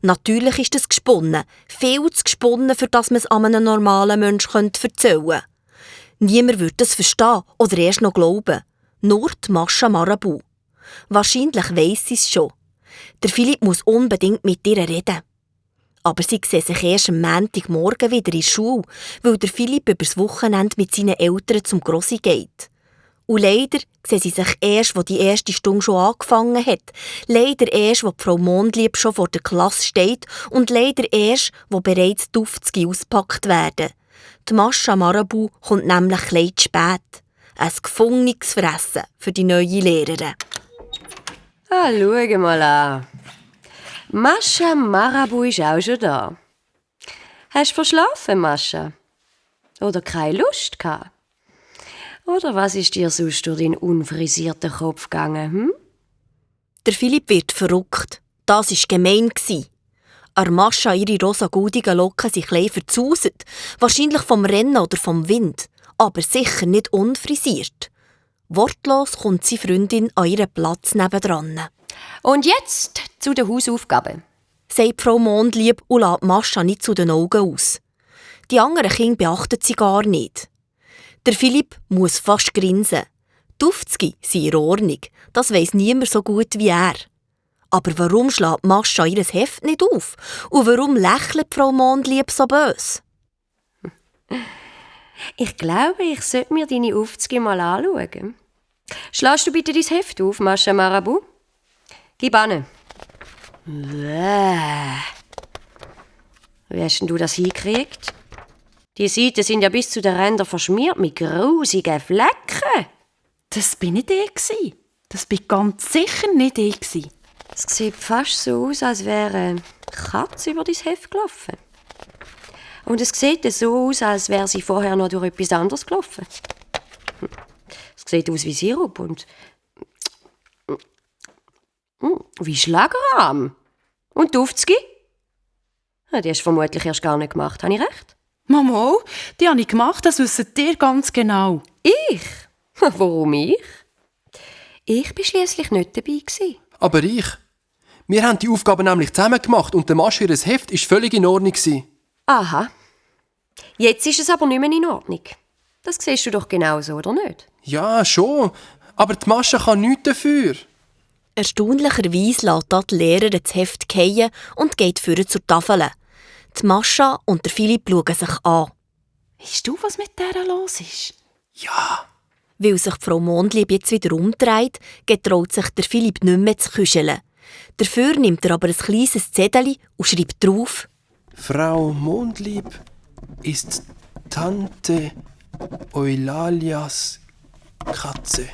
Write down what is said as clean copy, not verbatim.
Natürlich ist es gesponnen. Viel zu gesponnen, für das man es einem normalen Menschen erzählen könnte. Niemand würde es verstehen oder erst noch glauben. Nur die Mascha Marabu. Wahrscheinlich weiss sie es schon. Der Philipp muss unbedingt mit ihr reden. Aber sie sehen sich erst am Montagmorgen wieder in der Schule, weil der Philipp übers Wochenende mit seinen Eltern zum Grossi geht. Und leider sehen sie sich erst, wo die erste Stunde schon angefangen hat. Leider erst, wo Frau Mondlieb schon vor der Klasse steht. Und leider erst, wo bereits die Duftski ausgepackt werden. Die Mascha Marabu kommt nämlich etwas zu spät. Ein gefundenes Fressen für die neue Lehrerin. Schau mal an. Mascha Marabu ist auch schon da. Hast du verschlafen, Mascha? Oder keine Lust gehabt? Oder was ist dir sonst durch deinen unfrisierten Kopf gegangen? Der Philipp wird verrückt. Das war gemein. An Mascha ihre rosa-goldigen Locken sind klein verzauset. Wahrscheinlich vom Rennen oder vom Wind. Aber sicher nicht unfrisiert. Wortlos kommt seine Freundin an ihren Platz nebendran. Und jetzt zu den Hausaufgaben, sagt Frau Mondlieb und lässt Mascha nicht zu den Augen aus. Die anderen Kinder beachten sie gar nicht. Der Philipp muss fast grinsen. Die Duftski sind in Ordnung. Das weiss niemand so gut wie er. Aber warum schlägt Mascha ihr Heft nicht auf? Und warum lächelt Frau Mondlieb so böse? Ich glaube, ich sollte mir deine Aufzüge mal anschauen. Schlägst du bitte dein Heft auf, Mascha Marabu? Gib an. Wie hast denn du das hingekriegt? Die Seiten sind ja bis zu den Rändern verschmiert mit grusigen Flecken. Das bin nicht ich. Das bin ganz sicher nicht ich. Es sieht fast so aus, als wäre eine Katze über dein Heft gelaufen. Und es sieht so aus, als wäre sie vorher noch durch etwas anderes gelaufen. Es sieht aus wie Sirup und wie Schlagrahm. Und Duftski? Die hast du vermutlich erst gar nicht gemacht, habe ich recht? Mama, die habe ich gemacht, das wissen ihr ganz genau. Ich? Warum ich? Ich war schliesslich nicht dabei. Aber ich? Wir haben die Aufgaben nämlich zusammen gemacht und der Mascha ihres Heft war völlig in Ordnung. Aha. Jetzt ist es aber nicht mehr in Ordnung. Das siehst du doch genauso, oder nicht? Ja, schon. Aber die Mascha kann nichts dafür. Erstaunlicherweise lässt die Lehrerin das Heft fallen und geht vorne zur Tafel. Die Mascha und der Philipp schauen sich an. Weißt du, was mit der los ist? Ja. Weil sich Frau Mondlieb jetzt wieder umdreht, getraut sich der Philipp nicht mehr zu kuscheln. Dafür nimmt er aber ein kleines Zettel und schreibt drauf: Frau Mondlieb ist Tante Eulalias Katze.